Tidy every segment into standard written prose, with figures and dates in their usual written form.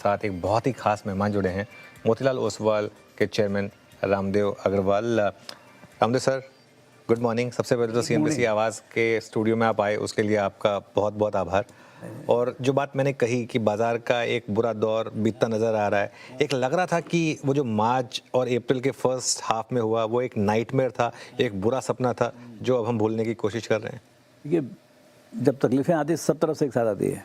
साथ एक बहुत ही खास मेहमान जुड़े हैं, मोतीलाल ओसवाल के chairman Ramdev Agrawal. Ramdev sir, good morning. सबसे पहले तो सीएनबीसी आवाज़ के स्टूडियो में आप आए, उसके लिए आपका बहुत बहुत आभार। और जो बात मैंने कही कि बाज़ार का एक बुरा दौर बीतता नज़र आ रहा है, एक लग रहा था कि वो जो मार्च और अप्रैल के फर्स्ट हाफ में हुआ वो एक नाइटमेयर था, एक बुरा सपना था जो अब हम भूलने की कोशिश कर रहे हैं। देखिए, जब तकलीफें आती हैं सब तरफ से एक साथ आती है।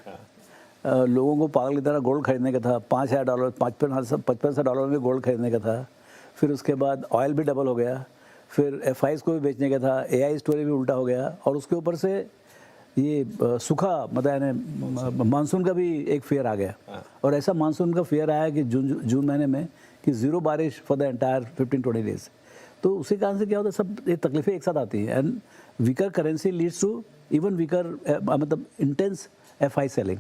लोगों को पागल की तरह गोल्ड खरीदने का था, $5,000 $5500 में गोल्ड खरीदने का था। फिर उसके बाद ऑयल भी डबल हो गया, फिर एफआईज को भी बेचने का था, एआई स्टोरी भी उल्टा हो गया, और उसके ऊपर से ये सूखा मतलब मानसून का भी एक फेयर आ गया। और ऐसा मानसून का फेयर आया कि जून महीने में कि ज़ीरो बारिश फॉर द एंटायर 15-20 डेज। तो उसी कारण से क्या होता है, सब ये तकलीफें एक साथ आती हैं। And weaker currency leads to even weaker मतलब इंटेंस एफआई सेलिंग।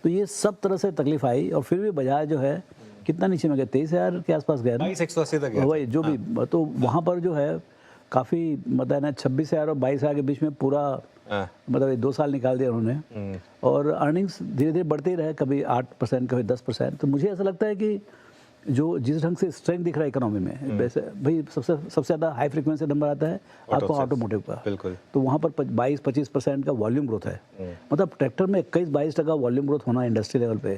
तो ये सब तरह से तकलीफ आई और फिर भी बाजार जो है कितना नीचे में गया, 23,000 के आसपास गया ना, 22,180 तक गया वही जो भी। तो वहाँ पर जो है काफ़ी मतलब ना 26,000 और 22,000 के बीच में पूरा मतलब 2 साल निकाल दिया उन्होंने। और अर्निंग्स धीरे धीरे बढ़ते ही रहे, कभी 8% कभी 10%। तो मुझे ऐसा लगता है कि जो जिस ढंग से स्ट्रेंथ दिख रहा है इकोनॉमी में, वैसे भाई सबसे ज़्यादा हाई फ्रीक्वेंसी नंबर आता है आपको ऑटोमोटिव का। बिल्कुल। तो वहाँ पर 22-25% का वॉल्यूम ग्रोथ है। मतलब ट्रैक्टर में 21-22% वॉल्यूम ग्रोथ होना इंडस्ट्री लेवल पे,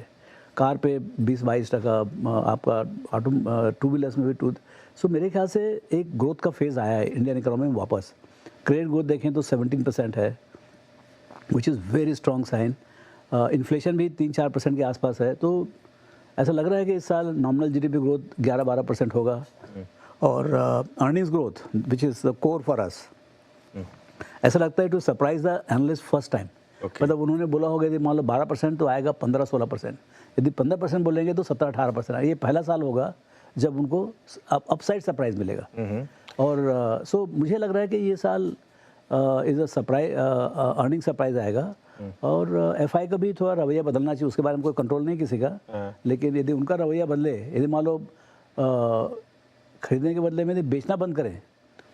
कार पे 20-22%, आपका ऑटो टू व्हीलर्स में भी सो मेरे ख्याल से एक ग्रोथ का फेज़ आया है इंडियन इकोनॉमी में वापस। क्रेडिट ग्रोथ देखें तो 17% है, which is very strong sign. Inflation भी 3-4% के आसपास है। तो ऐसा लग रहा है कि इस साल नॉमिनल जीडीपी ग्रोथ 11-12% होगा। और earnings growth which is the core for us, ऐसा लगता है to surprise the analyst first time. मतलब उन्होंने बोला होगा यदि मान लो 12% तो आएगा 15-16%, यदि 15% बोलेंगे तो 17-18%। ये पहला साल होगा जब उनको अपसाइड सरप्राइज मिलेगा। और सो मुझे लग रहा है कि ये साल is a surprise, earning surprise आएगा। और एफआई का भी थोड़ा रवैया बदलना चाहिए, उसके बारे में कोई कंट्रोल नहीं किसी का। लेकिन यदि उनका रवैया बदले, यदि मान लो खरीदने के बदले में यदि बेचना बंद करें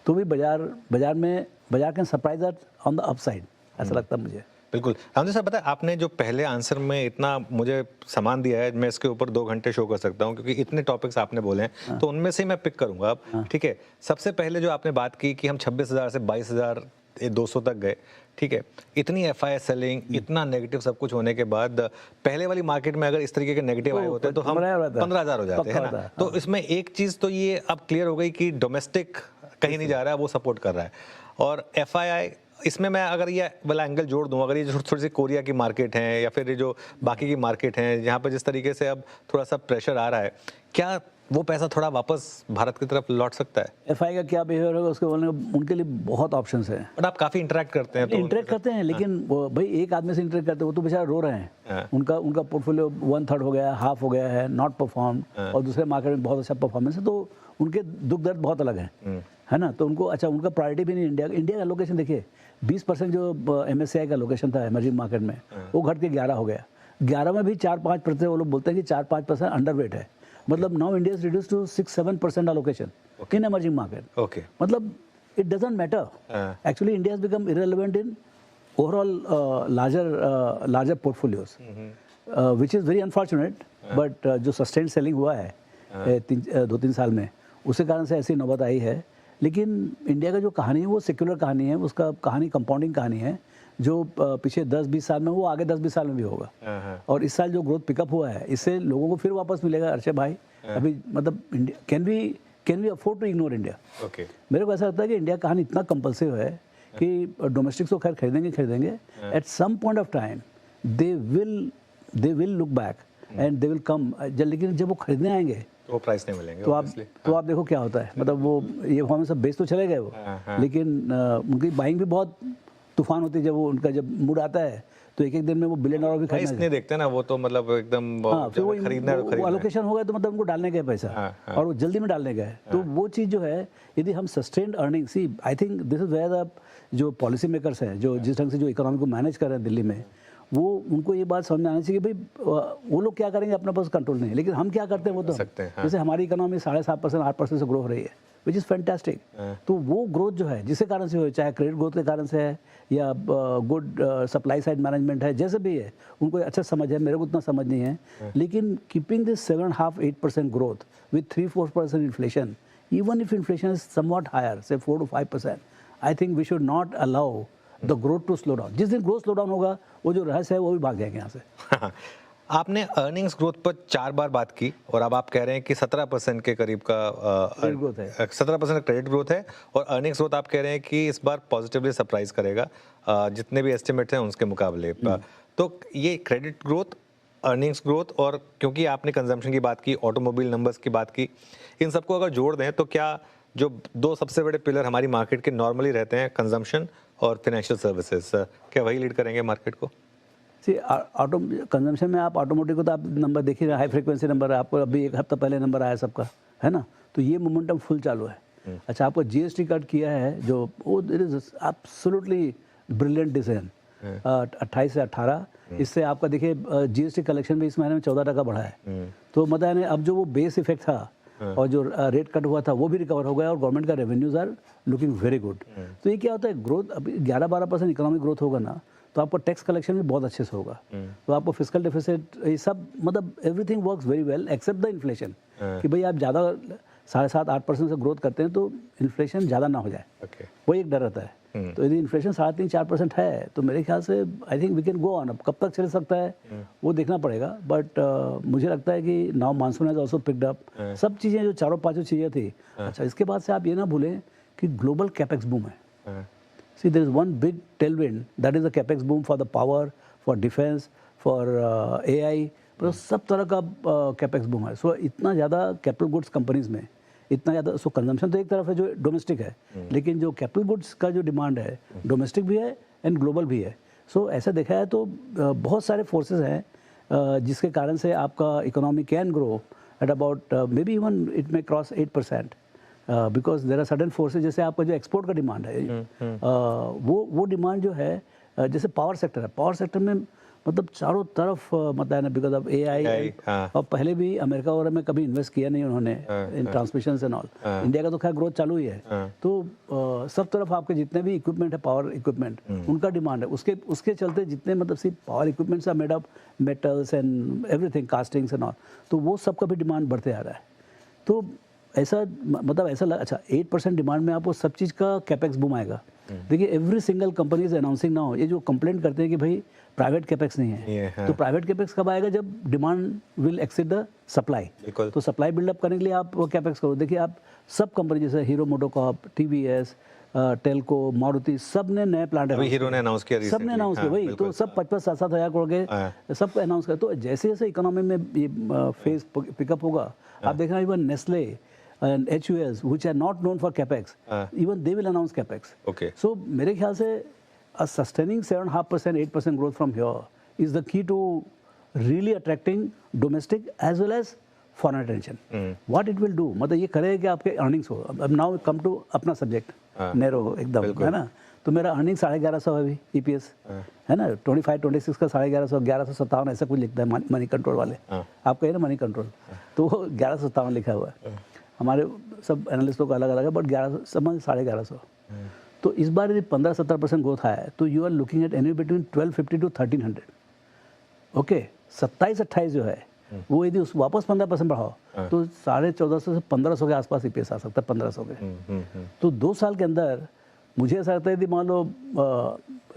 तो भी बाजार के सरप्राइज ऑन द अपसाइड, ऐसा लगता है मुझे। बिल्कुल। रामदेव साहब, पता है आपने जो पहले आंसर में इतना मुझे सामान दिया है, मैं इसके ऊपर 2 घंटे शो कर सकता हूँ, क्योंकि इतने टॉपिक्स आपने बोले हैं। तो उनमें से मैं पिक करूंगा अब। ठीक है, सबसे पहले जो आपने बात की कि हम 26,000 से 22,200 तक गए, ठीक है, इतनी एफआई सेलिंग, इतना नेगेटिव सब कुछ होने के बाद पहले वाली मार्केट में अगर इस तरीके के नेगेटिव आए होते तो हम 15,000 हो जाते हैं ना। तो इसमें एक चीज तो ये अब क्लियर हो गई कि डोमेस्टिक कहीं नहीं जा रहा है, वो सपोर्ट कर रहा है। और एफआई इसमें मैं अगर ये वाला एंगल जोड़ दूं, अगर ये थोड़ी सी कोरिया की मार्केट है या फिर ये जो बाकी की मार्केट है जहाँ पर जिस तरीके से अब थोड़ा सा प्रेशर आ रहा है, क्या वो पैसा थोड़ा वापस भारत की तरफ लौट सकता है? एफआई का क्या बिहेवियर होगा उसके बोलने का, उनके लिए बहुत ऑप्शंस हैं। बट आप काफी इंटरेक्ट करते हैं, तो इंटरेक्ट करते हैं, लेकिन भाई एक आदमी से इंटरेक्ट करते हैं, वो तो बेचारा रो रहे हैं। उनका पोर्टफोलियो 1/3 हो गया, हाफ हो गया है, नॉट परफॉर्म, और दूसरे मार्केट में बहुत अच्छा परफॉर्मेंस है। तो उनके दुख दर्द बहुत अलग है ना। तो उनको अच्छा, उनका प्रायोरिटी भी नहीं इंडिया का लोकेशन। देखिए 20% जो एमएससीआई का लोकेशन था इमर्जिंग मार्केट में, वो घट के 11 हो गया। 11 में भी 4-5%, वो लोग बोलते हैं कि 4-5% अंडरवेट है। मतलब now India is reduced to 6-7% allocation in emerging market. Okay. मतलब it doesn't matter. Actually, India has become irrelevant in overall larger portfolios, which is very unfortunate. But जो sustained selling हुआ है 2-3 साल में, उसके कारण से ऐसी नौबत आई है। लेकिन इंडिया का जो कहानी है वो सेक्युलर कहानी है, उसका कहानी कंपाउंडिंग कहानी है, जो पीछे 10-20 साल में, वो आगे 10-20 साल में भी होगा। और इस साल जो ग्रोथ पिकअप हुआ है, इससे लोगों को फिर वापस मिलेगा। अर्षद भाई, अभी मतलब India can we afford to ignore India? मेरे को ऐसा लगता है कि इंडिया कहानी इतना कंपल्सिव है कि डोमेस्टिक्स तो खैर खरीदेंगे, at some point of time they will look back and they will come. लेकिन जब वो खरीदने आएंगे वो प्राइस नहीं मिलेंगे तो आप देखो क्या होता है। मतलब वो ये फॉर्म सब बेच तो चले गए वो, लेकिन उनकी बाइंग भी बहुत तूफान होती है। जब वो उनका जब मूड आता है तो एक दिन में वो $1 बिलियन भी खरीदना नहीं देखते ना, वो तो मतलब एकदम फिर वो एलोकेशन हो गया तो मतलब उनको डालने का पैसा, और वो जल्दी में डालने का है। तो वो चीज़ जो है, यदि हम sustained earning, I think this is where the जो पॉलिसी मेकर्स हैं, जो जिस ढंग से जो इकोनॉमी को मैनेज कर रहे हैं दिल्ली में, वो उनको ये बात समझ में आनी चाहिए कि भाई वो लोग क्या करेंगे, अपने पास कंट्रोल नहीं है, लेकिन हम क्या करते हैं वो तो सकते हैं, हाँ। जैसे हमारी इकोनॉमी 7.5% 8% से ग्रो हो रही है, विच इज़ फैंटास्टिक। तो वो ग्रोथ जो है जिसके कारण से हो, चाहे क्रेडिट ग्रोथ के कारण से है या गुड सप्लाई साइड मैनेजमेंट है, जैसे भी है, उनको अच्छा समझ है, मेरे को उतना समझ नहीं है, लेकिन keeping this 7.5-8% growth with 3-4% inflation, even if inflation is somewhat higher, say 4 to 5%, I think we should not allow the growth to slow down. जिस दिन growth slow down होगा, वो जो रहस्य है वो भी भाग जाएंगे यहाँ से। आपने अर्निंग्स ग्रोथ पर 4 बार बात की और अब आप कह रहे हैं कि 17% के करीब का Credit growth है। 17% क्रेडिट ग्रोथ है और अर्निंग्स ग्रोथ आप कह रहे हैं कि इस बार पॉजिटिवली सरप्राइज करेगा जितने भी एस्टिमेट्स हैं उसके मुकाबले। तो ये क्रेडिट ग्रोथ, अर्निंग्स ग्रोथ और क्योंकि आपने कंजम्पशन की बात की, ऑटोमोबाइल नंबर्स की बात की, इन सबको अगर जोड़ दें तो क्या जो दो सबसे बड़े पिलर हमारी मार्केट के नॉर्मली रहते हैं, कंजम्पशन और फाइनेंशियल सर्विसेज, क्या वही लीड करेंगे मार्केट को? ऑटो कंजम्पशन में आप ऑटोमोटिव को तो आप नंबर देखिए, हाई फ्रीक्वेंसी नंबर है, आपको अभी 1 हफ्ता पहले नंबर आया सबका, है ना, तो ये मोमेंटम फुल चालू है। अच्छा, आपको जीएसटी कट किया है जो, वो it is absolutely brilliant decision, 28 से 18, इससे आपका देखिए जीएसटी कलेक्शन भी इस महीने में 14% बढ़ा है। तो मतलब अब जो वो बेस इफेक्ट था और जो रेट कट हुआ था वो भी रिकवर हो गया और गवर्नमेंट का revenues are looking very good. तो ये क्या होता है, ग्रोथ अभी 11-12% इकोनॉमिक ग्रोथ होगा ना, तो आपको टैक्स कलेक्शन भी बहुत अच्छे से होगा, तो आपको फिस्कल डेफिसिट, ये सब मतलब everything works very well except the inflation, कि भाई आप ज़्यादा 7.5-8% से ग्रोथ करते हैं तो इन्फ्लेशन ज़्यादा ना हो जाए, वो एक डर रहता है। तो यदि इन्फ्लेशन 3.5-4% है तो मेरे ख्याल से I think we can go on. अब कब तक चल सकता है वो देखना पड़ेगा, बट मुझे लगता है कि now monsoon has also picked up, सब चीज़ें जो चारों पांचों चीज़ें थी। अच्छा, इसके बाद से आप ये ना भूलें कि ग्लोबल कैपेक्स बूम है। See, there is one big tailwind, that is the capex boom for the power, for defense, for AI, तो सब तरह का कैपेक्स बूम है। सो इतना ज़्यादा कैपिटल गुड्स कंपनीज में, इतना ज़्यादा, सो कंजम्पशन तो एक तरफ है जो डोमेस्टिक है, लेकिन जो कैपिटल गुड्स का जो डिमांड है डोमेस्टिक भी है एंड ग्लोबल भी है। सो ऐसा देखा है तो बहुत सारे फोर्सेस हैं जिसके कारण से आपका economy can grow at about may be even it may cross 8%। Because there are certain forces, जैसे आपका जो एक्सपोर्ट का डिमांड है वो डिमांड जो है, जैसे पावर सेक्टर है, पावर सेक्टर में मतलब चारों तरफ मतलब है ना, बिकॉज ऑफ AI, और पहले भी अमेरिका और में कभी इन्वेस्ट किया नहीं उन्होंने इन ट्रांसमिशन एंड ऑल। इंडिया का तो खैर ग्रोथ चालू ही है, तो सब तरफ आपके जितने भी इक्विपमेंट है, पावर इक्विपमेंट, उनका डिमांड है। उसके चलते जितने मतलब सिर्फ power equipments are made up metals and everything, castings and all, तो वो सबका भी डिमांड बढ़ते आ रहा है। तो ऐसा मतलब अच्छा 8% डिमांड में आपको सब चीज़ का कैपेक्स बूम आएगा। देखिए every single company is announcing now, ये जो कंप्लेंट करते हैं कि भाई प्राइवेट कैपेक्स नहीं है, तो प्राइवेट कैपेक्स कब आएगा, जब demand will exceed the supply. तो सप्लाई बिल्डअप करने के लिए आप कैपेक्स करो। देखिए आप सब कंपनी जैसे hero MotoCorp, TVS, Telco, Maruti, सब ने नए प्लांट, हीरो ने अनाउंस किया, सब ने अनाउंस किया, वही तो सब 55-7 हज़ार करोड़ के सबको अनाउंस किया। तो जैसे जैसे इकोनॉमी में ये फेज पिकअप होगा, आप देखना even Nestle and HULs, which are not known for capex, even they will announce capex. Okay. So मेरे ख्याल से a sustaining 7.5%, 8% growth from here is the key to really attracting domestic as well as foreign attention. What it will do, मतलब ये करेगा कि आपके earnings हो। अब now come to अपना subject, narrow एकदम, है ना, तो मेरा अर्निंग 1150 है अभी EPS, है ना, 25-26 का 1150, 1157 ऐसा कुछ लिखता है मनी कंट्रोल वाले, आप कहिए ना मनी कंट्रोल, तो 1157 लिखा हुआ है। हमारे सब एनालिस्टों का अलग अलग है, बट 1150 तो इस बार यदि 15-17% ग्रोथ आया है तो you are looking at any between 1250 to 1300। Okay, 27-28 जो है वो यदि उस वापस 15% बढ़ाओ तो 1450 से 1500 के आसपास EPS आ सकता है, 1500 के। तो 2 साल के अंदर मुझे ऐसा लगता है यदि मान लो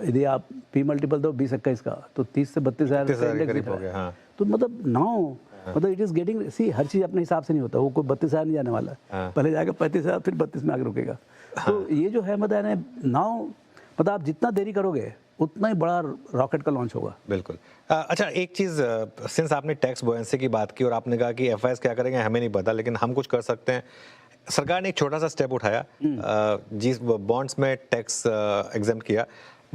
यदि आप P मल्टीपल दो 20-21 का, तो 30 से 32 हज़ार, तो मतलब नाउ मतलब इट इज गेटिंग, सी हर चीज़ अपने हिसाब से नहीं होता, वो कोई 32,000 नहीं जाने वाला, पहले जाकर 35,000 फिर 32 में आगे रुकेगा। तो ये जो है मतलब नाउ मतलब आप जितना देरी करोगे उतना ही बड़ा रॉकेट का लॉन्च होगा। बिल्कुल। अच्छा, एक चीज़, सिंस आपने टैक्स बोयेंसी की बात की और आपने कहा कि FIs क्या करेंगे हमें नहीं पता, लेकिन हम कुछ कर सकते हैं। सरकार ने एक छोटा सा स्टेप उठाया, जिस बॉन्ड्स में टैक्स एग्जेम्प्ट किया,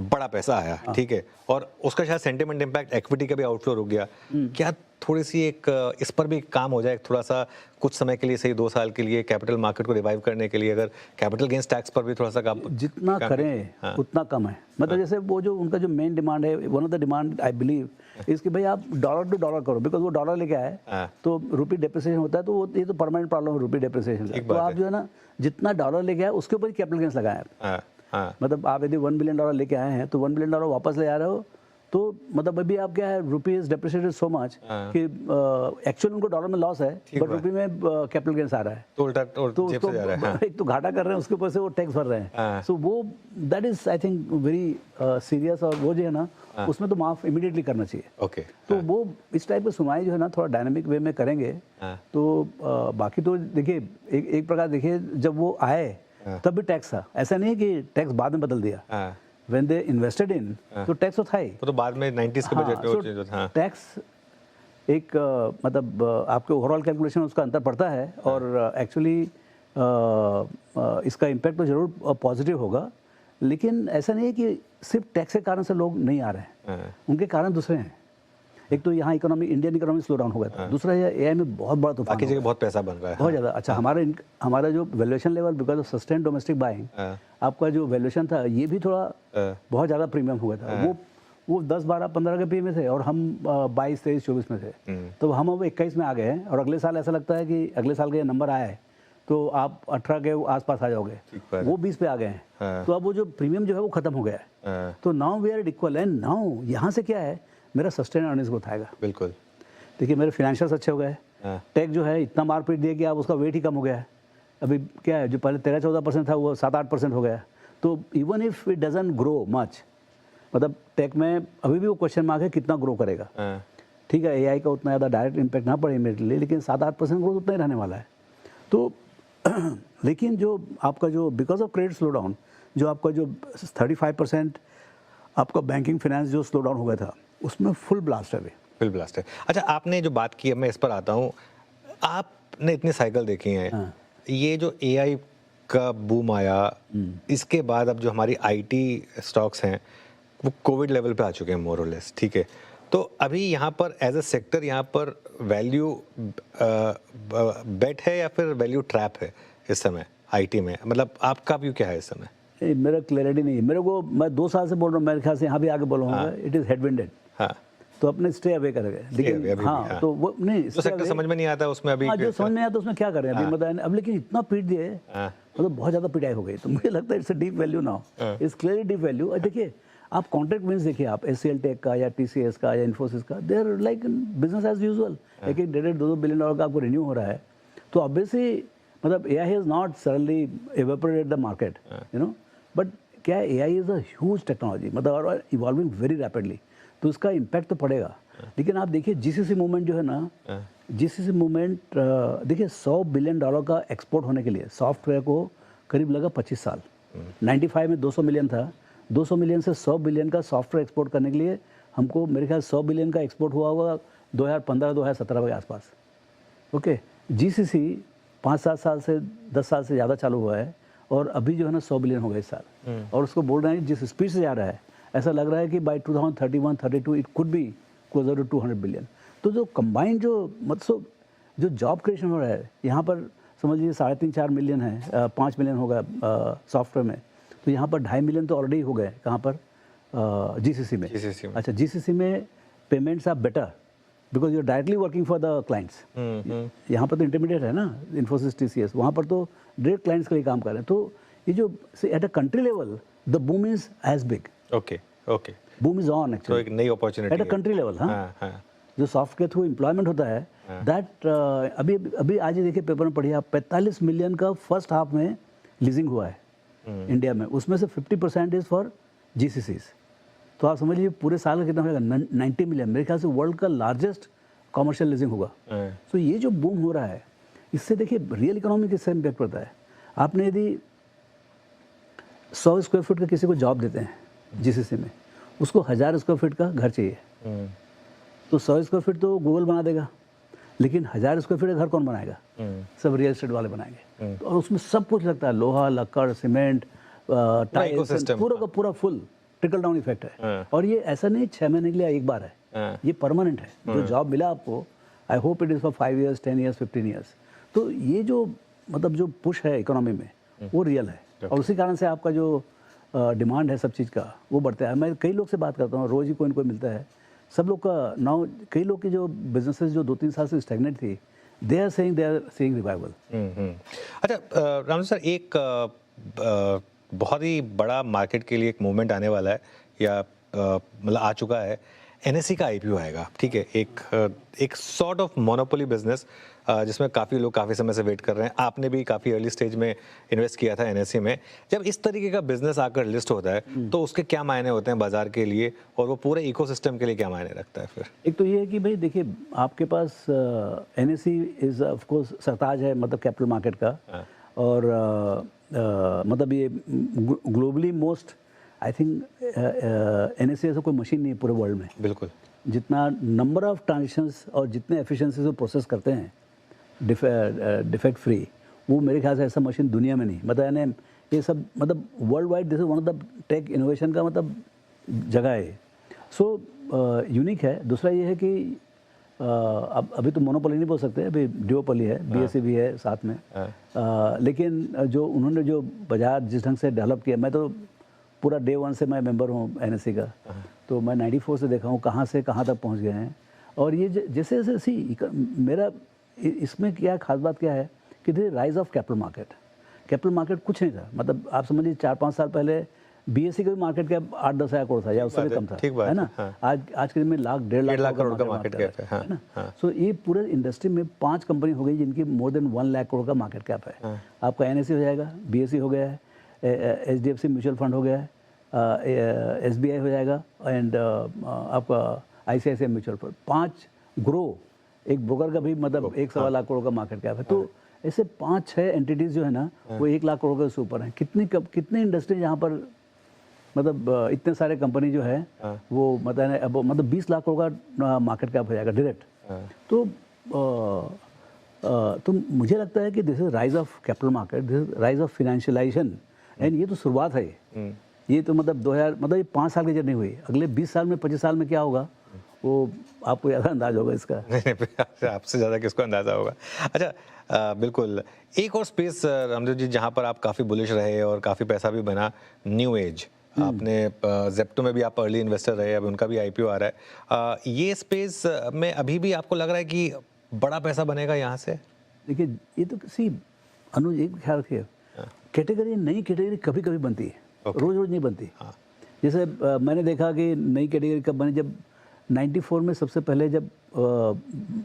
बड़ा पैसा आया, ठीक है, और उसका शायद सेंटिमेंट इम्पैक्ट, इक्विटी का भी आउटफ्लो रुक गया। क्या थोड़ी सी एक इस पर भी काम हो जाए थोड़ा सा कुछ समय के लिए, सही 2 साल के लिए, कैपिटल मार्केट को रिवाइव करने के लिए, अगर कैपिटल गेंस टैक्स पर भी थोड़ा सा काम जितना करें उतना कम है। मतलब जैसे वो जो उनका जो मेन डिमांड है, one of the demand I believe is कि भाई आप डॉलर टू डॉलर करो, बिकॉज वो डॉलर लेके आए तो रुपी डेप्रिसिएशन होता है, तो वो ये तो परमानेंट प्रॉब्लम है रुपी डेप्रिसिएशन का। तो आप जो है ना जितना डॉलर लेके आए उसके ऊपर कैपिटल गेंस लगाएं आप। मतलब आप यदि $1 बिलियन लेके आए हैं तो $1 बिलियन वापस ले आ रहे हो, तो मतलब अभी आप क्या है, रुपी इज डेप्रिसिएटेड सो मच कि एक्चुअली उनको डॉलर में लॉस है बट रुपी में कैपिटल गेंस आ रहा है, तो उल्टा तो जेब से जा रहा है। एक तो घाटा कर रहे हैं, उसके ऊपर से वो टैक्स भर रहे हैं। सो वो that is I think very serious, और वो जो है ना उसमें तो माफ इमीडिएटली करना चाहिए। ओके, तो वो इस टाइप की सुनवाई जो है ना थोड़ा डायनामिक वे में करेंगे तो बाकी तो देखिए एक प्रकार देखिए जब वो आए तब भी टैक्स था, ऐसा नहीं है कि टैक्स बाद में बदल दिया। When they invested in, तो टैक्स तो था ही। वो तो बाद में 90s के बजट में वो चीज था। टैक्स एक मतलब आपके ओवरऑल कैलकुलेशन उसका अंतर पड़ता है, और एक्चुअली इसका इम्पैक्ट तो जरूर पॉजिटिव होगा, लेकिन ऐसा नहीं है कि सिर्फ टैक्स के कारण से लोग नहीं आ रहे हैं, उनके कारण दूसरे हैं। एक तो यहाँ economy, Indian economy slow down हो गया था, दूसरा ये एआई में बहुत बड़ा तूफान, बाकी जगह बहुत पैसा बन रहा है, बहुत ज़्यादा। अच्छा, हमारा जो valuation level because of sustain domestic buying, आपका जो वैल्यूएशन था ये भी थोड़ा बहुत ज़्यादा प्रीमियम हो गया था। वो 10, 12, 15 के पी में थे और हम 22, 23, 24 में थे, तो हम अब 21 में आ गए हैं, और अगले साल ऐसा लगता है कि अगले साल का ये नंबर आया है तो आप 18 के आसपास आ जाओगे, वो 20 पे आ गए हैं। तो अब वो जो प्रीमियम जो है वो खत्म हो गया है, तो now we are equal, and now यहाँ से क्या है, मेरा सस्टेन अर्निंग्स ग्रोथ आएगा। बिल्कुल, देखिए मेरे फाइनेंशियल्स अच्छे हो गए, टेक जो है इतना मार पीट दिया कि आप उसका वेट ही कम हो गया है। अभी क्या है, जो पहले 13-14% था वो 7-8% हो गया। तो even if it doesn't grow much, मतलब टेक में अभी भी वो क्वेश्चन मार्क है कितना ग्रो करेगा। ठीक है, एआई का उतना ज़्यादा डायरेक्ट इम्पैक्ट ना पड़े इमीडिएटली, लेकिन 7-8% ग्रोथ उतना ही रहने वाला है। तो लेकिन जो आपका जो because of credit slow down, जो आपका जो 35% आपका बैंकिंग फाइनेंस जो स्लो डाउन हो गया था, उसमें फुल ब्लास्ट है अभी, फुल ब्लास्ट है। अच्छा, आपने जो बात की है मैं इस पर आता हूँ, आपने इतने साइकिल देखी हैं, ये जो एआई का बूम आया इसके बाद अब जो हमारी आईटी स्टॉक्स हैं वो कोविड लेवल पे आ चुके हैं मोर और लेस, ठीक है। तो अभी यहाँ पर एज अ सेक्टर यहाँ पर वैल्यू बेट है या फिर वैल्यू ट्रैप है इस समय आईटी में, मतलब आपका व्यू क्या है इस समय? मेरा क्लैरिटी नहीं है मेरे को, मैं 2 साल से बोल रहा हूँ, मेरे ख्याल से यहाँ भी आगे बोलूँगा इट इज़ हेडविंडेड। हाँ, तो अपने स्टे अवे करेंगे, लेकिन हाँ तो वो नहीं, जो सेक्टर समझ में नहीं आता उसमें अभी, जो समझ में आता उसमें क्या करें अभी, मतलब अब लेकिन इतना पीट दिए, मतलब बहुत ज़्यादा पिटाई हो गई, तो मुझे लगता है it's a deep value now, it's clearly deep value. और देखिए आप कॉन्ट्रैक्ट विंस देखिए, आप एचसीएल टेक का या टीसीएस का या इन्फोसिस का, they are like business as usual, एक 1.5-2 बिलियन डॉलर का आपको रिन्यू हो रहा है। तो ऑब्वियसली मतलब AI has not suddenly evaporated the market, you know, but क्या है, AI is a huge technology, मतलब इवॉल्विंग वेरी रैपिडली, तो उसका इम्पैक्ट तो पड़ेगा। लेकिन आप देखिए जीसीसी मूवमेंट जो है ना, जीसीसी मूवमेंट देखिए $100 बिलियन का एक्सपोर्ट होने के लिए सॉफ्टवेयर को करीब लगा 25 साल। 95 में 200 मिलियन था, 200 मिलियन से 100 बिलियन का सॉफ्टवेयर एक्सपोर्ट करने के लिए हमको मेरे ख्याल 100 बिलियन का एक्सपोर्ट हुआ होगा 2015-2017 के आसपास। ओके, जीसीसी 5-7 साल से 10 साल से ज़्यादा चालू हुआ है, और अभी जो है ना 100 बिलियन हो गए इस साल, और उसको बोल रहे हैं जिस स्पीड से जा रहा है, ऐसा लग रहा है कि by 2031-32 it could be closer to 200 billion. तो जो कंबाइंड जो मतलब जो जॉब क्रिएशन हो रहा है यहाँ पर, समझ लीजिए 3.5-4 मिलियन है, 5 मिलियन होगा सॉफ्टवेयर में, तो यहाँ पर 2.5 मिलियन तो ऑलरेडी हो गए। कहाँ पर? जीसीसी में। अच्छा, जीसीसी में payments are better because you are directly working for the clients. यहाँ पर तो इंटरमीडिएट है ना, इन्फोसिस, टीसीएस, वहाँ पर तो डायरेक्ट क्लाइंट्स के लिए काम कर रहे हैं। तो ये जो at a country level the boom is as big. Okay, okay, boom is on actually, एक नई opportunity at a country level. हाँ, जो सॉफ्ट के थ्रू एम्प्लॉयमेंट होता है, दैट अभी आज देखिए पेपर में पढ़िए आप, 45 मिलियन का फर्स्ट हाफ में लीजिंग हुआ है इंडिया में, उसमें से 50% इज फॉर जीसीसीज। तो आप समझ लीजिए पूरे साल का कितना होगा, 90 मिलियन, मेरे ख्याल से वर्ल्ड का लार्जेस्ट कॉमर्शियल लीजिंग होगा। तो ये जो बूम हो रहा है, इससे देखिए रियल इकोनॉमी किससे इम्पैक्ट पड़ता है। आपने यदि 100 स्क्वायर फीट का किसी को जॉब देते हैं जीसीसी में, उसको 1000 स्क्वायर फीट का घर चाहिए, तो 100 स्क्वायर फीट तो गूगल बना देगा, लेकिन 1000 स्क्वायर फीट का घर कौन बनाएगा? सब रियल एस्टेट वाले बनाएंगे। और उसमें सब कुछ लगता है, लोहा, लक्कड़, सीमेंट, टाइल्स, पूरा का पूरा फुल ट्रिकल डाउन इफेक्ट है। और ये ऐसा नहीं 6 महीने के लिए एक बार है, ये परमानेंट है। जो जॉब मिला आपको I hope it is for 5 years, 10 years, 15 years. तो ये जो मतलब जो पुश है इकोनॉमी में वो रियल है, और उसी कारण से आपका जो डिमांड है सब चीज़ का वो बढ़ता है. मैं कई लोग से बात करता हूँ, रोज़ ही कोई ना कोई मिलता है, सब लोग का नाउ कई लोग की जो बिजनेसेस जो 2-3 साल से स्टैग्नेंट थी, दे आर सेइंग रिवाइवल. अच्छा राम सर, एक बहुत ही बड़ा मार्केट के लिए एक मूवमेंट आने वाला है, या मतलब आ चुका है. एनएससी का आईपीओ आएगा, ठीक है. एक सॉर्ट ऑफ मोनोपोली बिजनेस जिसमें काफ़ी लोग काफ़ी समय से वेट कर रहे हैं. आपने भी काफ़ी अर्ली स्टेज में इन्वेस्ट किया था एनएससी में. जब इस तरीके का बिजनेस आकर लिस्ट होता है तो उसके क्या मायने होते हैं बाजार के लिए, और वो पूरे इकोसिस्टम के लिए क्या मायने रखता है फिर? एक तो ये है कि भाई देखिए, आपके पास एनएससी इज़ ऑफ कोर्स सरताज है, मतलब कैपिटल मार्केट का. और मतलब ये globally most, I think NSC ऐसा कोई मशीन नहीं है पूरे वर्ल्ड में. बिल्कुल. जितना नंबर ऑफ ट्रांजेक्शंस और जितने एफिशिएंसी से प्रोसेस करते हैं डिफेक्ट फ्री, वो मेरे ख्याल से ऐसा मशीन दुनिया में नहीं. मतलब यानी ये सब मतलब world wide this is one of the tech innovation का मतलब जगह है. सो यूनिक है. दूसरा ये है कि अब अभी तो मोनोपोली नहीं बोल सकते, अभी ड्यूओपोली है, बीएसई भी है साथ में. लेकिन जो उन्होंने जो बाजार जिस ढंग से डेवलप किया, मैं तो पूरा डे 1 से मैं मेंबर हूँ एनएससी का, तो मैं 94 से देखा हूँ कहाँ से कहाँ तक पहुँच गए हैं. और ये जैसे जैसे सी मेरा इसमें क्या खास बात क्या है कि this rise of capital market. Capital market कुछ नहीं था, मतलब आप समझिए 4-5 साल पहले बीएससी का भी मार्केट कैप 8-10 हज़ार करोड़ था, या उससे भी कम था, है ना. आज के दिन में लाख 1.5 लाख करोड़ का मार्केट कैप है ना. सो ये पूरे इंडस्ट्री में 5 कंपनी हो गई जिनकी मोर देन 1 लाख करोड़ का मार्केट कैप है. आपका एनएससी हो जाएगा, बीएससी हो गया है, एचडीएफसी म्यूचुअल फंड हो गया है, एसबीआई हो जाएगा, एंड आपका आईसीआईसीआई म्यूचुअल फंड. 5 ग्रो, एक ब्रोकर का भी मतलब 1-1.25 लाख करोड़ का मार्केट कैप है. तो ऐसे 5-6 एंटिटीज़ जो है ना वो 1 लाख करोड़ के ऊपर हैं. कितनी इंडस्ट्री जहाँ पर मतलब इतने सारे कंपनी जो है वो मतलब 20 लाख करोड़ का मार्केट कैप हो जाएगा डायरेक्ट. तो मुझे लगता है कि this is rise of capital market, this is rise of financialisation. And ये तो शुरुआत है. ये तो मतलब 2000 मतलब ये 5 साल की जर्नी हुई. अगले 20 साल में 25 साल में क्या होगा वो आपको ज़्यादा अंदाज होगा इसका. नहीं, आपसे ज़्यादा किसको अंदाज़ा होगा. अच्छा बिल्कुल. एक और स्पेस रामदेव जी जहाँ पर आप काफ़ी बुलिश रहे और काफ़ी पैसा भी बना, न्यू एज. आपने जेप्टो में भी आप अर्ली इन्वेस्टर रहे, अब उनका भी आईपीओ आ रहा है. ये स्पेस में अभी भी आपको लग रहा है कि बड़ा पैसा बनेगा यहाँ से? देखिए ये तो किसी अनुज एक ख्याल रखिए, कैटेगरी नई कैटेगरी कभी कभी बनती है, रोज रोज नहीं बनती. जैसे मैंने देखा कि नई कैटेगरी कब बनी, जब 94 में सबसे पहले जब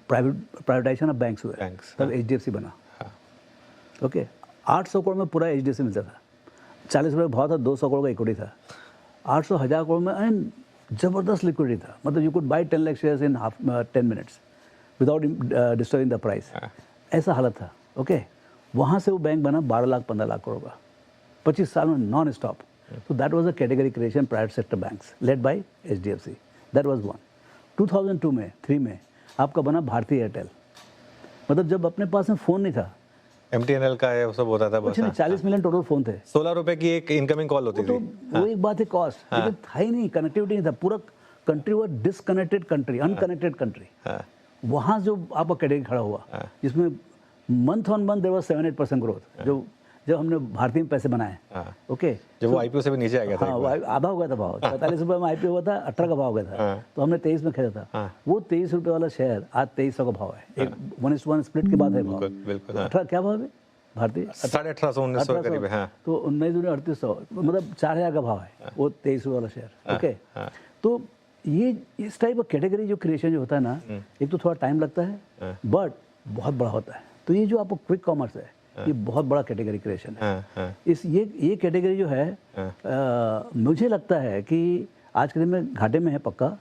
प्राइवेटाइजेशन ऑफ बैंक्स हुए, तब एचडीएफसी बना. ओके, 800 करोड़ में पूरा एचडीएफसी मिलता था. 40 रुपये भाव था, 200 करोड़ का इक्विटी था. 800,000 करोड़ में एंड जबरदस्त लिक्विडिटी था. मतलब you could by 10 lakh shares in 10 minutes without disturbing the price. ऐसा हालत था. ओके, वहाँ से वो बैंक बना 12 लाख 15 लाख करोड़ का 25 साल में नॉन स्टॉप. तो that was a category creation, private sector banks led by HDFC. That was one. 2002 में 3 में आपका बना भारती एयरटेल. मतलब जब अपने पास में फ़ोन नहीं था, एमटीएनएल का है वो सब होता था. कुछ नहीं, 40 मिलियन टोटल फ़ोन थे. 16 रुपए की एक इनकमिंग कॉल होती थी. वो एक बात है कॉस्ट, लेकिन था ही नहीं, कनेक्टिविटी नहीं था. पूरा कंट्री हुआ डिसकनेक्टेड कंट्री, अनकनेक्टेड कंट्री. वहाँ जो आपका कैटेगरी खड़ा हुआ जिसमें month on month there was 7-8% growth. जब हमने भारतीय में पैसे बनाए, ओके, जब वो आईपीओ से भी नीचे आ गया था. हाँ, आधा हो गया था भाव. 45 रुपये में आईपीओ हुआ था, 18 का भाव हो गया था. तो हमने 23 में खरीदा था. वो 23 रुपये वाला शेयर आज 2300 का भाव है. एक 1:1 स्प्लिट के बाद है भाव. बिल्कुल. 18 क्या भाव है भारतीय? 1850-1900 के करीब है. तो 19-3800 मतलब 4000 का भाव है वो 23 रुपये वाला शेयर. ओके, तो ये इस टाइप का कैटेगरी जो क्रिएशन जो होता है ना, एक तो थोड़ा टाइम लगता है बट बहुत बड़ा होता है. तो ये जो आपको क्विक कॉमर्स है, ये बहुत बड़ा कैटेगरी क्रिएशन है. इस ये कैटेगरी जो है मुझे लगता है कि आज के दिन में घाटे में है पक्का.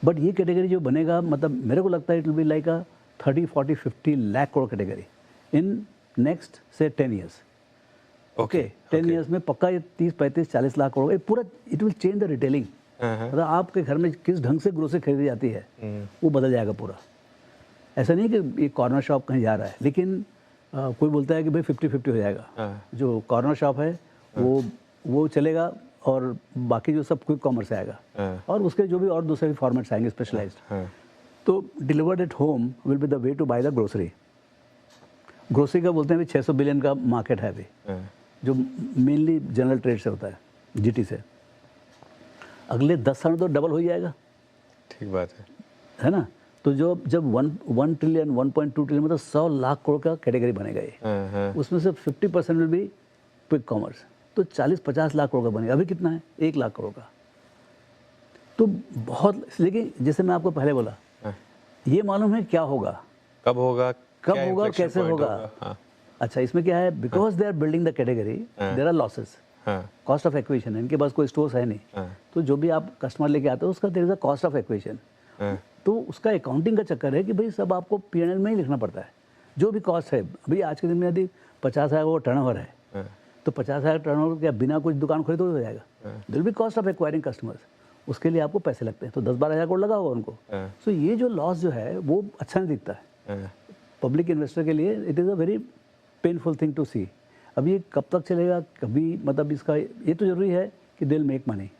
बट ये कैटेगरी जो बनेगा, मतलब मेरे को लगता है it will be like a 30-40-50 lakh crore category in next से 10 ईयर्स. ओके, 10 ईयर्स में पक्का ये 30-35-40 लाख करोड़ पूरा. It will change the retailing. मतलब आपके घर में किस ढंग से ग्रोसरी खरीदी जाती है वो बदल जाएगा पूरा. ऐसा नहीं कि ये कॉर्नर शॉप कहीं जा रहा है, लेकिन कोई बोलता है कि भाई 50-50 हो जाएगा. जो कॉर्नर शॉप है वो चलेगा और बाकी जो सब क्विक कॉमर्स आएगा. और उसके जो भी और दूसरे भी फॉर्मेट्स आएंगे स्पेशलाइज्ड. तो delivered at home will be the way to buy the grocery. Grocery का बोलते हैं अभी 600 बिलियन का मार्केट है अभी, जो मेनली जनरल ट्रेड से होता है, जीटी से। अगले 10 साल में तो डबल हो ही जाएगा। ठीक बात है ना? तो जो जब 1 ट्रिलियन 1.2 ट्रिलियन मतलब 100 लाख करोड़ का कैटेगरी बनेगा ये, उसमें से 50% विल बी क्विक कॉमर्स, तो 40-50 लाख करोड़ का बनेगा। अभी कितना है? 1 लाख करोड़ का। तो बहुत, लेकिन जैसे मैं आपको पहले बोला, ये मालूम है क्या होगा, कब होगा और कैसे होगा। अच्छा, इसमें क्या है, because they are building the category, there are losses, cost of acquisition है, इनके पास कोई स्टोर्स है नहीं, तो जो भी आप कस्टमर लेके आते हो उसका there is a cost of acquisition. तो उसका अकाउंटिंग का चक्कर है कि भाई सब आपको पीएनएल में ही लिखना पड़ता है, जो भी कॉस्ट है। अभी आज के दिन में यदि 50,000 वो टर्नओवर है, तो 50,000 टर्नओवर क्या बिना कुछ दुकान खोले तो हो जाएगा? There be cost of acquiring customers, उसके लिए आपको पैसे लगते हैं, तो 10-12 हज़ार करोड़ लगा होगा उनको। सो ये जो लॉस जो है वो अच्छा नहीं दिखता है पब्लिक इन्वेस्टर के लिए। It is a very painful thing to see. अब ये कब तक चलेगा, कभी मतलब इसका ये तो जरूरी है कि दे विल मेक मनी,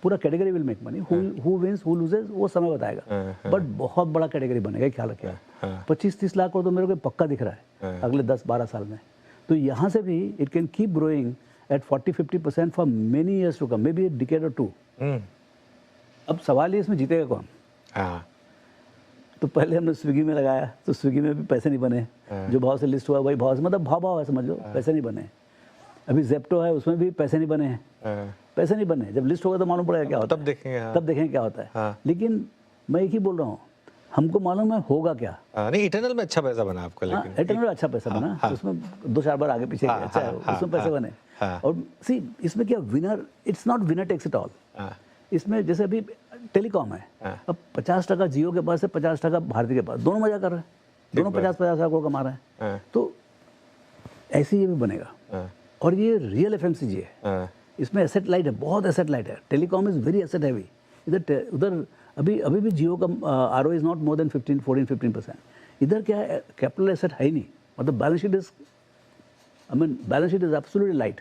पूरा category will make money. Who wins who loses वो समय बताएगा, बट बहुत बड़ा कैटेगरी बनेगा, ख्याल रखिएगा। 25-30 लाख करोड़ तो मेरे को पक्का दिख रहा है अगले 10-12 साल में। तो यहाँ से भी it can keep growing at 40-50% for many years to come, may be a decade और 2। अब सवाल ये इसमें जीतेगा कौन? तो पहले हमने स्विगी में लगाया, तो स्विगी में भी पैसे नहीं बने, जो भाव से लिस्ट हुआ वही भाव से, मतलब भाव है समझ लो, पैसे नहीं बने। अभी जेप्टो है, उसमें भी पैसे नहीं बने हैं, पैसे नहीं बने। जब लिस्ट होगा तो मालूम पड़ेगा क्या होता है, तब देखेंगे क्या होता है। लेकिन मैं एक ही बोल रहा हूँ, हमको मालूम है होगा क्या। नहीं, इटर्नल में अच्छा पैसा बना आपका, लेकिन इटर्नल में अच्छा पैसा बना, उसमें 2-4 बार आगे पीछे अच्छा है, उसमें पैसे बने। और सी इसमें क्या, winner, it's not winner takes it all. इसमें जैसे अभी टेलीकॉम है, अब 50% जियो के पास है, 50% भारती के पास, दोनों मजा कर रहे हैं, दोनों 50-50 हज़ार करोड़ कमा रहे हैं। तो ऐसे ये भी बनेगा। और ये रियल एफएमसीजी है, इसमें एसेट लाइट है, बहुत एसेट लाइट है। Telecom is very asset heavy. उधर अभी भी जियो का RO is not more than 14-15%। इधर क्या है, कैपिटल एसेट है ही नहीं, मतलब balance sheet is, balance sheet is absolutely light.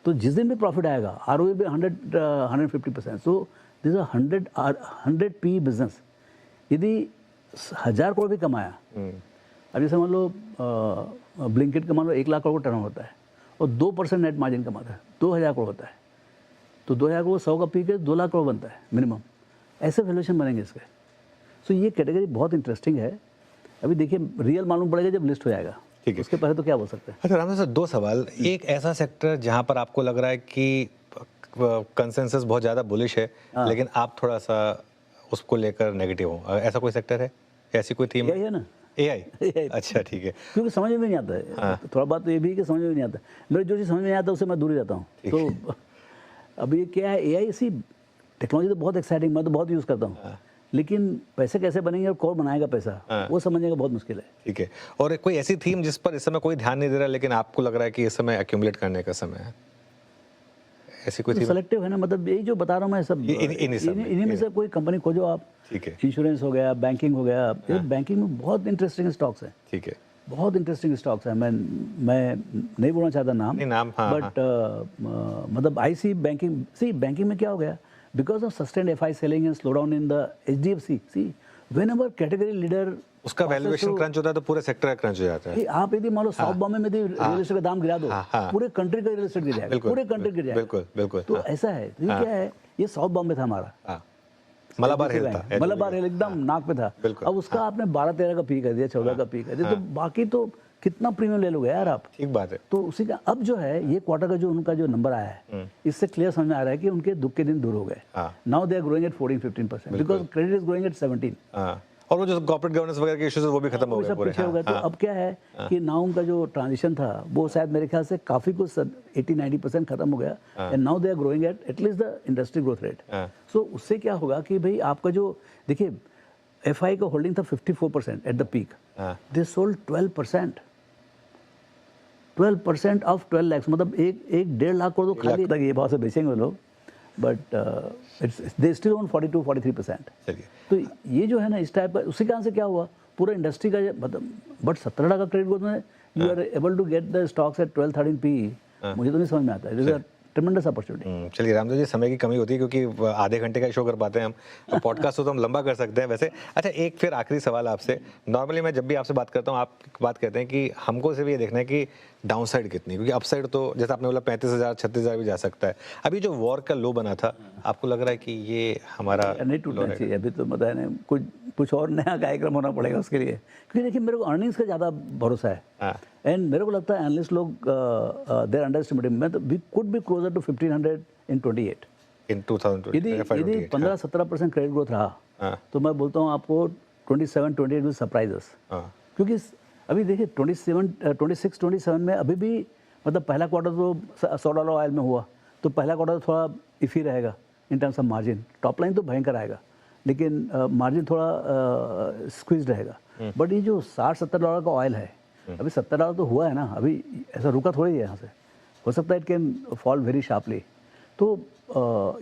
तो जिस दिन भी प्रॉफिट आएगा आरओ भी 150%। So this 100 P business. यदि 1000 करोड़ भी कमाया, अब जैसे मान लो ब्लिंकिट का मान लो 1 लाख करोड़ टर्न होता है और 2% नेट मार्जिन कमाता है, 2000 करोड़ होता है, तो 2000 करोड़ 100 का पी के 2 लाख करोड़ बनता है मिनिमम। ऐसे वैल्यूएशन बनेंगे इसके। सो ये कैटेगरी बहुत इंटरेस्टिंग है। अभी देखिए रियल मालूम पड़ेगा जब लिस्ट हो जाएगा, ठीक है, उसके पहले तो क्या बोल सकते हैं। अच्छा रामदास सर, 2 सवाल। एक ऐसा सेक्टर जहां पर आपको लग रहा है कि कंसेंसस बहुत ज़्यादा बुलिश है, लेकिन आप थोड़ा सा उसको लेकर नेगेटिव हो, ऐसा कोई सेक्टर है, ऐसी कोई थीम है ना? AI। अच्छा ठीक है, क्योंकि समझ में नहीं आता है। थोड़ा बात तो ये भी है कि समझ में नहीं आता, मेरे जो चीज़ समझ में नहीं आता उससे मैं दूर ही रहता हूँ। तो अब ये क्या है, AI सी टेक्नोलॉजी तो बहुत एक्साइटिंग, मैं तो बहुत यूज़ करता हूँ, लेकिन पैसे कैसे बनेंगे और कौन बनाएगा पैसा, वो समझने का बहुत मुश्किल है। ठीक है। और कोई ऐसी थीम जिस पर इस समय कोई ध्यान नहीं दे रहा, लेकिन आपको लग रहा है कि इस समय एक्यूमुलेट करने का समय है, ऐसी कोई थीम? सेलेक्टिव है ना, मतलब यही जो बता रहा हूँ मैं, सब इन्हीं में से कोई कंपनी खोजो आप। ठीक है। इंश्योरेंस हो गया, बैंकिंग हो गया, बैंकिंग में बहुत इंटरेस्टिंग स्टॉक्स हैं। ठीक है, बहुत इंटरेस्टिंग स्टॉक्स हैं। मैं नहीं बोलना चाहता नाम, बट मतलब आई सी बैंकिंग में क्या हो गया, because of sustained FI selling and slow down in the HDFC, C whenever category leader उसका वैल्यूएशन क्रंच होता है तो पूरे सेक्टर का क्रंच हो जाता है। आप यदि मान लो साउथ बॉम्बे में रियल एस्टेट का दाम गिरा दो, पूरे कंट्री का रियल एस्टेट गिर जाएगा, पूरे कंट्री गिर जाएगा। बिल्कुल बिल्कुल। तो ऐसा है, ये क्या है, ये साउथ बॉम्बे था हमारा, मलाबार हिल था, मलाबार हिल एकदम नाक पे था। अब उसका आपने 12-13 का पी कर दिया, 14 का पी कर दिया, तो बाकी तो कितना प्रीमियम ले लोगे यार आप। ठीक बात है। तो उसी का अब जो है, ये क्वार्टर का जो उनका जो नंबर आया है, इससे क्लियर समझ में आ रहा है कि उनके दुख के दिन दूर हो गए। Now they are growing at 14-15% because credit is growing at 17। और वो जो कॉर्पोरेट गवर्नेंस वगैरह के इश्यूज वो भी खत्म हो गए पूरे। तो अब क्या है कि नाउ उनका जो ट्रांजिशन था वो शायद मेरे ख्याल से काफी कुछ 80-90% खत्म हो गया, and now they are growing at least the industry growth rate. So उससे क्या होगा कि भाई आपका जो देखिए एफआई का होल्डिंग था 54% at the peak, they sold 12% of 12 lakh, मतलब एक 1.5 लाख करोड़ तो खाली तक ये भाव से बेचेंगे वो लोग, बट दे स्टिल ओन 42-43%। तो ये जो है ना इस टाइप का, उसी कारण से क्या हुआ पूरा इंडस्ट्री का, मतलब बट 17 का क्रेडिट ग्रोथ में you are able to get the stocks at 12-13 P. मुझे तो नहीं समझ में आता है, ट्रेमेंडस अपॉर्चुनिटी। चलिए रामदेव जी, समय की कमी होती है क्योंकि आधे घंटे का शो कर पाते हैं हम, पॉडकास्ट तो हम लंबा कर सकते हैं वैसे। अच्छा, एक फिर आखिरी सवाल आपसे। नॉर्मली मैं जब भी आपसे बात करता हूँ, आप बात कहते हैं कि हमको सिर्फ ये देखना है कि डाउन साइड कितनी, क्योंकि अपसाइड तो जैसे आपने बोला 35,000 36,000 भी जा सकता है। अभी जो वॉर का लो बना था, आपको लग रहा है कि ये हमारा नहीं टूटना चाहिए अभी, तो मतलब है ना, कुछ और नया कार्यक्रम होना पड़ेगा उसके लिए, क्योंकि देखिए मेरे को अर्निंग्स का ज़्यादा भरोसा है। हाँ। एंड मेरे को लगता है एनालिस्ट लोग देयर अंडरस्टिमेटिंग, मैं तो we could be closer to 1500 in 28। In 2020 यदि 15-17% क्रेडिट ग्रोथ रहा, हाँ। तो मैं बोलता हूँ आपको 27-28 विल सरप्राइज अस। हाँ। क्योंकि अभी देखिए 26-27 में अभी भी मतलब पहला क्वार्टर तो $100 ऑयल में हुआ, तो पहला क्वार्टर थोड़ा इफी रहेगा in terms of margin. Top line तो भयंकर आएगा, लेकिन मार्जिन थोड़ा स्क्वीज रहेगा। बट ये जो $60-70 का ऑयल है, अभी $70 तो हुआ है ना, अभी ऐसा रुका थोड़ी है यहाँ से, हो सकता है it can fall very sharply. तो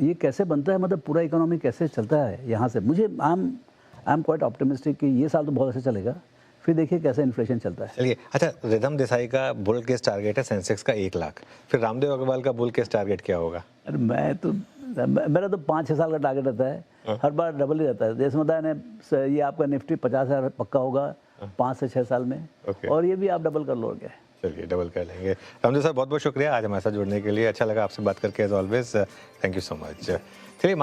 ये कैसे बनता है, मतलब पूरा इकोनॉमी कैसे चलता है यहाँ से, मुझे आई एम क्वाइट ऑप्टिमिस्टिक कि ये साल तो बहुत अच्छा चलेगा, फिर देखिए कैसे इन्फ्लेशन चलता है। चलिए, अच्छा, रिधम देसाई का बुल केस टारगेट है सेंसेक्स का 1 लाख, फिर रामदेव अग्रवाल का बुल केस टारगेट क्या होगा? अरे मेरा तो 5-6 साल का टारगेट रहता है, हर बार डबल ही रहता है। जैसे मतलब है ये आपका निफ्टी 50,000 पक्का होगा 5 से 6 साल में, और ये भी आप डबल कर लो क्या। चलिए, डबल कर लेंगे। रामदेव साहब, बहुत बहुत शुक्रिया आज हमारे साथ जुड़ने के लिए, अच्छा लगा आपसे बात करके as always. Thank you so much. चलिए।